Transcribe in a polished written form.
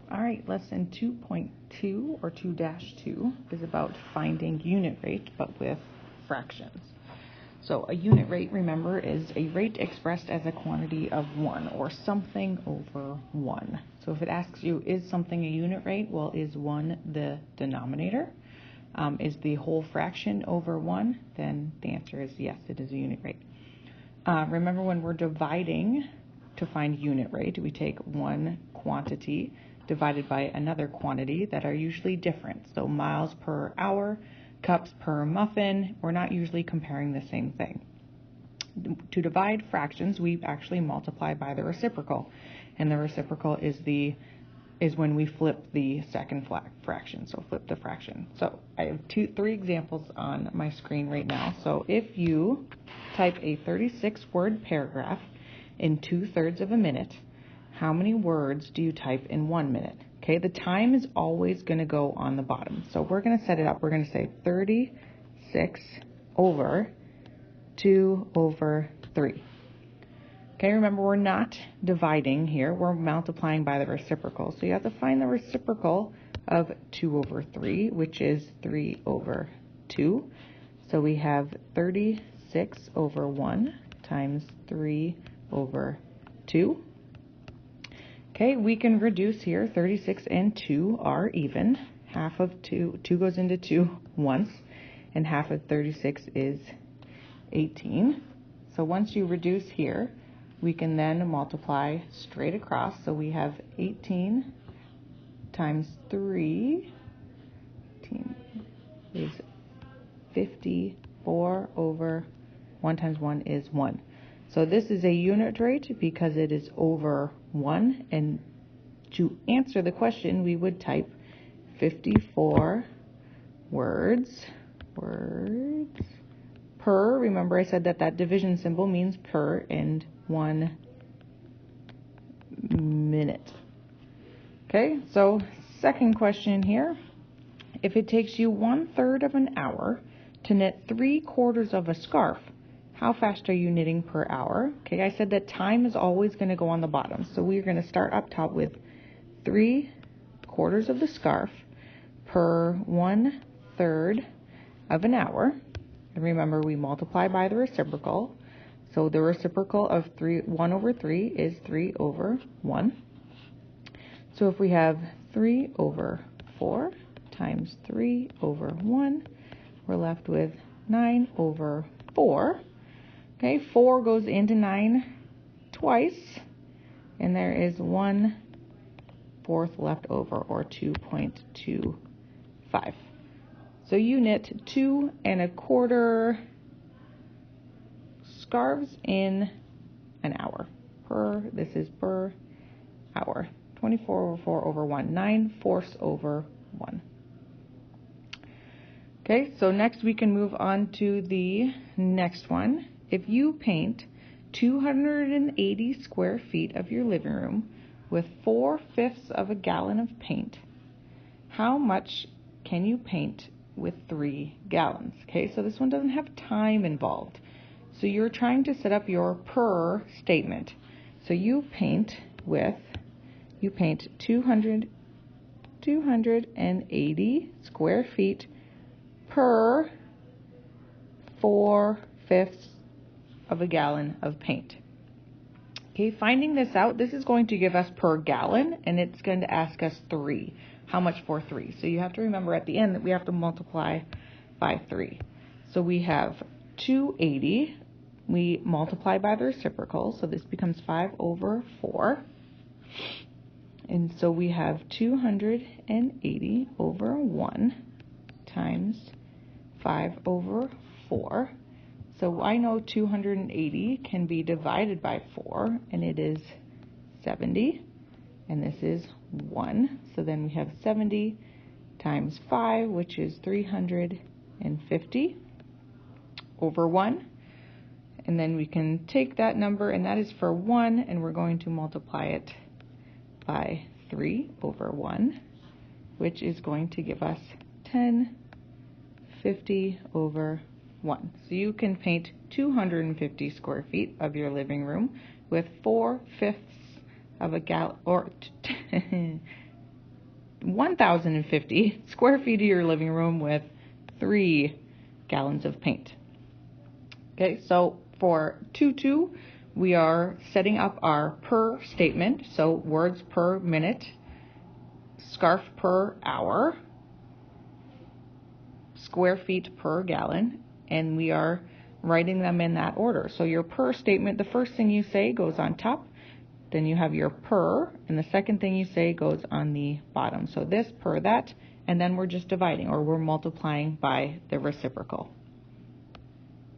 All right, lesson 2.2 or 2-2 is about finding unit rate, but with fractions. So a unit rate, remember, is a rate expressed as a quantity of 1 or something over 1. So if it asks you, is something a unit rate? Well, is 1 the denominator? Is the whole fraction over 1? Then the answer is yes, it is a unit rate. Remember, when we're dividing to find unit rate, we take one quantity divided by another quantity that are usually different. So miles per hour, cups per muffin, we're not usually comparing the same thing. To divide fractions, we actually multiply by the reciprocal, and the reciprocal is when we flip the second fraction, so flip the fraction. So I have three examples on my screen right now. So if you type a 36-word paragraph in 2/3 of a minute, how many words do you type in 1 minute? Okay, the time is always going to go on the bottom. So we're going to set it up. We're going to say 36 over 2/3. Okay, remember, we're not dividing here. We're multiplying by the reciprocal. So you have to find the reciprocal of 2/3, which is 3/2. So we have 36 over 1 times 3/2. Okay, we can reduce here. 36 and 2 are even. Half of 2 goes into 2 once, and half of 36 is 18. So once you reduce here, we can then multiply straight across. So we have 18 times 3 is 54 over 1 times 1 is 1. So this is a unit rate because it is over 1. And to answer the question, we would type 54 words per. Remember, I said that division symbol means per, and 1 minute. Okay, so second question here. If it takes you 1/3 of an hour to knit 3/4 of a scarf, how fast are you knitting per hour? Okay, I said that time is always going to go on the bottom. So we're going to start up top with 3/4 of the scarf per 1/3 of an hour. And remember, we multiply by the reciprocal. So the reciprocal of 1/3 is 3/1. So if we have 3/4 times 3/1, we're left with 9/4. Okay, 4 goes into 9 twice, and there is 1/4 left over, or 2.25. So you knit 2 1/4 scarves in an hour. This is per hour. 24/4/1, 9/4 over 1. Okay, so next we can move on to the next one. If you paint 280 square feet of your living room with 4/5 of a gallon of paint, how much can you paint with 3 gallons? Okay, so this one doesn't have time involved. So you're trying to set up your per statement. So you paint 280 square feet per 4/5 of a gallon of paint. Okay, finding this out, this is going to give us per gallon, and it's going to ask us 3. How much for 3? So you have to remember at the end that we have to multiply by 3. So we have 280. We multiply by the reciprocal, so this becomes 5/4. And so we have 280 over 1 times 5/4. So I know 280 can be divided by 4, and it is 70. And this is 1. So then we have 70 times 5, which is 350 over 1. And then we can take that number, and that is for 1, and we're going to multiply it by 3/1, which is going to give us 1050 over 1. So you can paint 250 square feet of your living room with 4/5 of a gallon, or 1,050 square feet of your living room with 3 gallons of paint. Okay, so for 2.2, we are setting up our per statement, so words per minute, scarf per hour, square feet per gallon, and we are writing them in that order. So your per statement, the first thing you say goes on top, then you have your per, and the second thing you say goes on the bottom. So this per that, and then we're just dividing, or we're multiplying by the reciprocal.